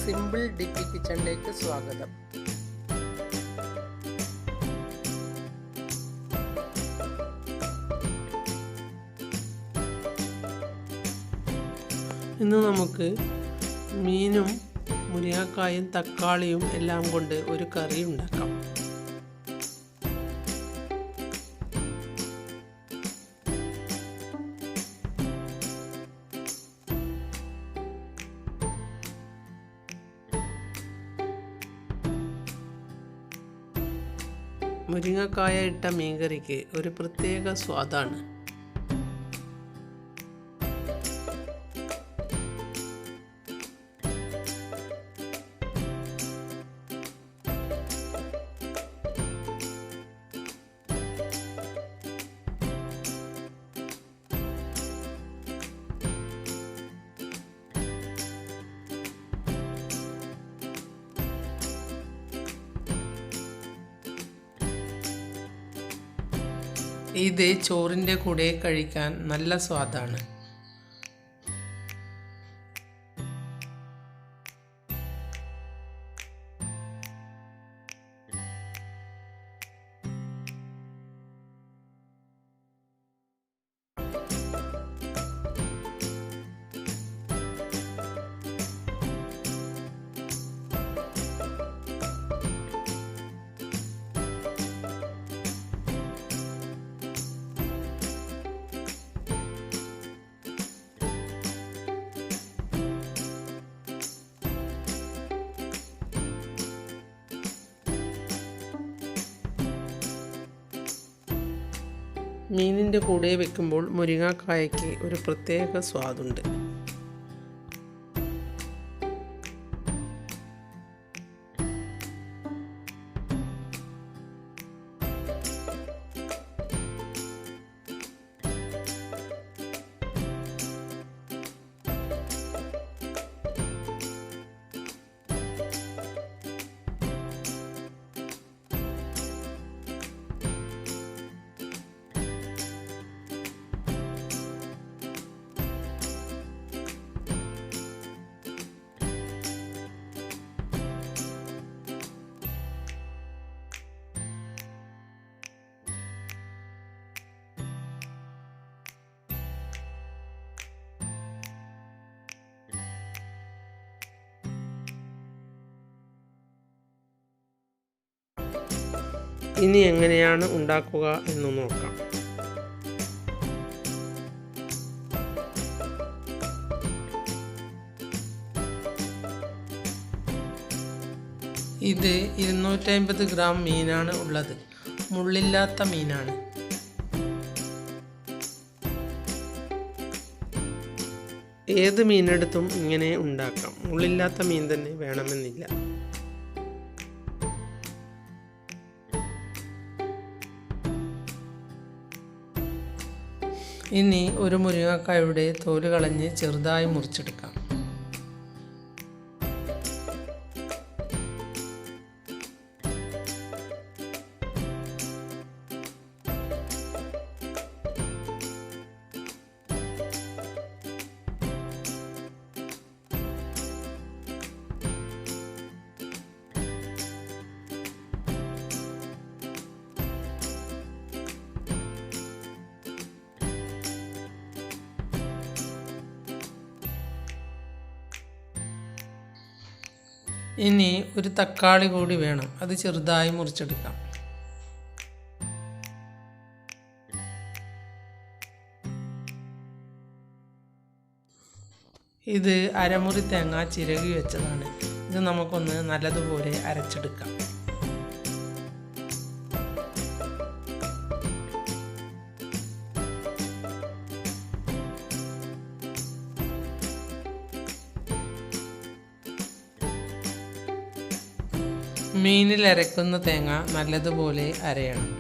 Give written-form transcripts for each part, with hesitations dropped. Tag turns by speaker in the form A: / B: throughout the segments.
A: Simple ഡിപ്പി കിച്ചണിലേക്ക് സ്വാഗതം. ഇന്ന് നമുക്ക് മീനും മുരിങ്ങക്കായും തക്കാളിയും എല്ലാം കൊണ്ട് ഒരു കറി ഉണ്ടാക്കാം. മുരിങ്ങക്കായ ഇട്ട മീൻകറിക്ക് ഒരു പ്രത്യേക സ്വാദാണ്. ഇത് ചോറിൻ്റെ കൂടെ കഴിക്കാൻ നല്ല സ്വാദാണ്. മീനിൻ്റെ കൂടെ വെക്കുമ്പോൾ മുരിങ്ങക്കായയ്ക്ക് ഒരു പ്രത്യേക സ്വാദുണ്ട്. ഇനി എങ്ങനെയാണ് ഉണ്ടാക്കുക എന്ന് നോക്കാം. ഇത് 250 ഗ്രാം മീനാണ് ഉള്ളത്. മുള്ളില്ലാത്ത മീനാണ്. ഏത് മീനെടുത്തും ഇങ്ങനെ ഉണ്ടാക്കാം. മുള്ളില്ലാത്ത മീൻ തന്നെ വേണമെന്നില്ല. ഇനി ഒരു മുരിങ്ങക്കായുടെ തോല് കളഞ്ഞ് ചെറുതായി മുറിച്ചെടുക്കാം. ഇനി ഒരു തക്കാളി കൂടി വേണം. അത് ചെറുതായി മുറിച്ചെടുക്കാം. ഇത് അരമുറി തേങ്ങ ചിരകി വെച്ചതാണ്. ഇത് നമുക്കൊന്ന് നല്ലതുപോലെ അരച്ചെടുക്കാം. മീനിൽ അരക്കുന്ന തേങ്ങ നല്ലതുപോലെ അരയണം.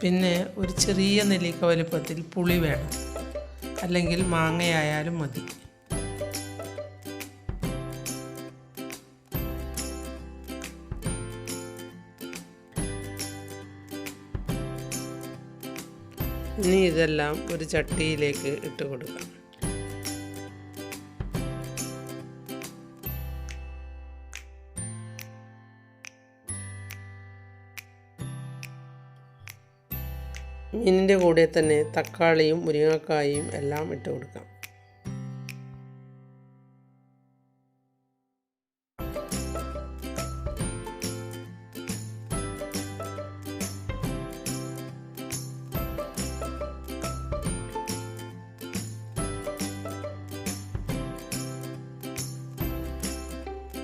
A: പിന്നെ ഒരു ചെറിയ നെല്ലിക്ക വലുപ്പത്തിൽ പുളി വേണം, അല്ലെങ്കിൽ മാങ്ങയായാലും മതി. ഇനി ഇതെല്ലാം ഒരു ചട്ടിയിലേക്ക് ഇട്ട് കൊടുക്കാം. മീനിൻ്റെ കൂടെ തന്നെ തക്കാളിയും മുരിങ്ങക്കായും എല്ലാം ഇട്ട് കൊടുക്കാം.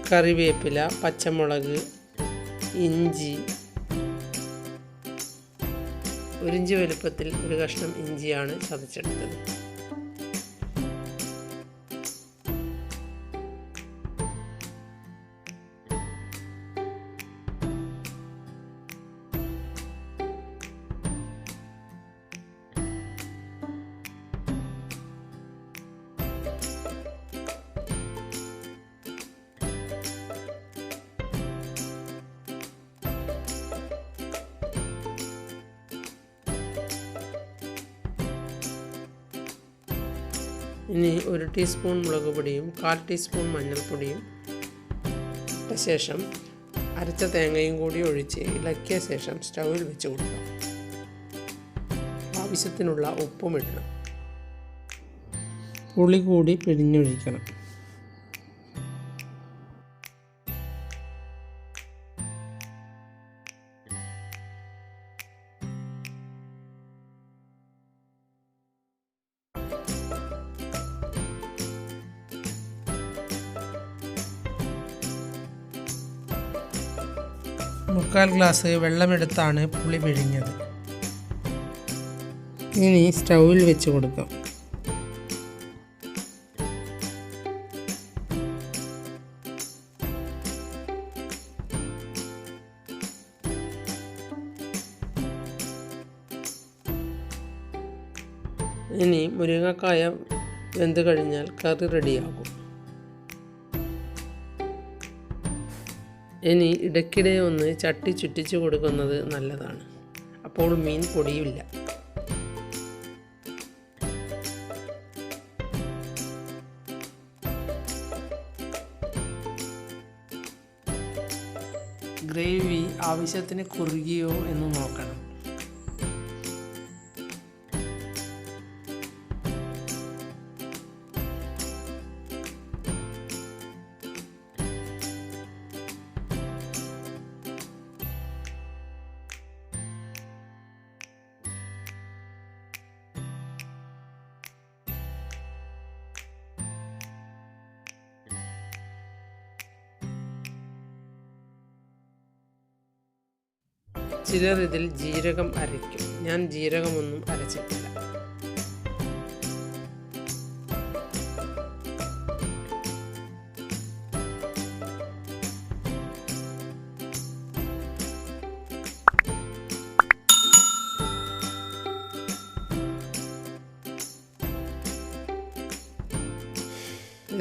A: കറിവേപ്പില, പച്ചമുളക്, ഇഞ്ചി, ഒരു ഇഞ്ചി വലുപ്പത്തിൽ ഒരു കഷ്ണം ഇഞ്ചിയാണ് ചതച്ചെടുത്തത്. ഇനി 1 ടീസ്പൂൺ മുളക് പൊടിയും 1/4 ടീസ്പൂൺ മഞ്ഞൾപ്പൊടിയും ഇട്ട ശേഷം അരച്ച തേങ്ങയും കൂടി ഒഴിച്ച് ഇളക്കിയ ശേഷം സ്റ്റൗവിൽ വെച്ച് കൊടുക്കാം. ആവശ്യത്തിനുള്ള ഉപ്പും ഇടണം. പുളി കൂടി പിഴിഞ്ഞൊഴിക്കണം. മുക്കാൽ ഗ്ലാസ് വെള്ളമെടുത്താണ് പുളി പിഴിഞ്ഞത്. ഇനി സ്റ്റൗവിൽ വെച്ച് കൊടുക്കാം. ഇനി മുരിങ്ങക്കായ വെന്ത് കഴിഞ്ഞാൽ കറി റെഡിയാകും. ഇനി ഇടയ്ക്കിടെ ഒന്ന് ചട്ടി ചുറ്റിച്ച് കൊടുക്കുന്നത് നല്ലതാണ്. അപ്പോൾ മീൻ പൊടിയില്ല. ഗ്രേവി ആവശ്യത്തിന് കുറുകിയോ എന്ന് നോക്കണം. ചിലർ ഇതിൽ ജീരകം അരയ്ക്കും. ഞാൻ ജീരകമൊന്നും അരച്ചിട്ടില്ല.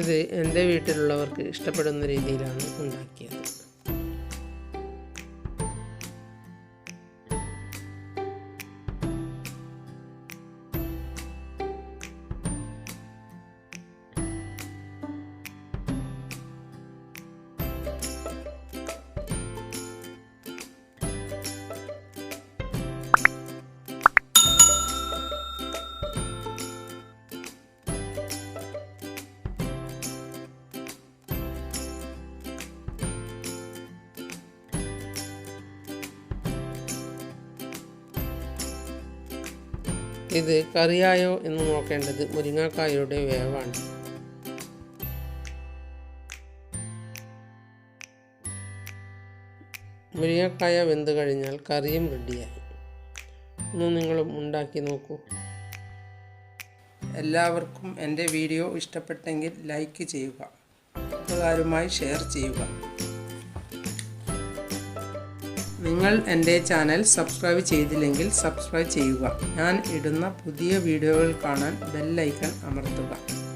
A: ഇത് എൻ്റെ വീട്ടിലുള്ളവർക്ക് ഇഷ്ടപ്പെടുന്ന രീതിയിലാണ് ഉണ്ടാക്കിയത്. ഇത് കറിയായോ എന്ന് നോക്കേണ്ടത് മുരിങ്ങക്കായയുടെ വേവാണ്. മുരിങ്ങക്കായ വെന്ത് കഴിഞ്ഞാൽ കറിയും റെഡിയായി. ഒന്ന് നിങ്ങളും ഉണ്ടാക്കി നോക്കൂ. എല്ലാവർക്കും എൻ്റെ വീഡിയോ ഇഷ്ടപ്പെട്ടെങ്കിൽ ലൈക്ക് ചെയ്യുക, കൂട്ടുകാരുമായി ഷെയർ ചെയ്യുക. നിങ്ങൾ എൻ്റെ ചാനൽ സബ്സ്ക്രൈബ് ചെയ്തില്ലെങ്കിൽ സബ്സ്ക്രൈബ് ചെയ്യുക. ഞാൻ ഇടുന്ന പുതിയ വീഡിയോകൾ കാണാൻ ബെൽ ഐക്കൺ അമർത്തുക.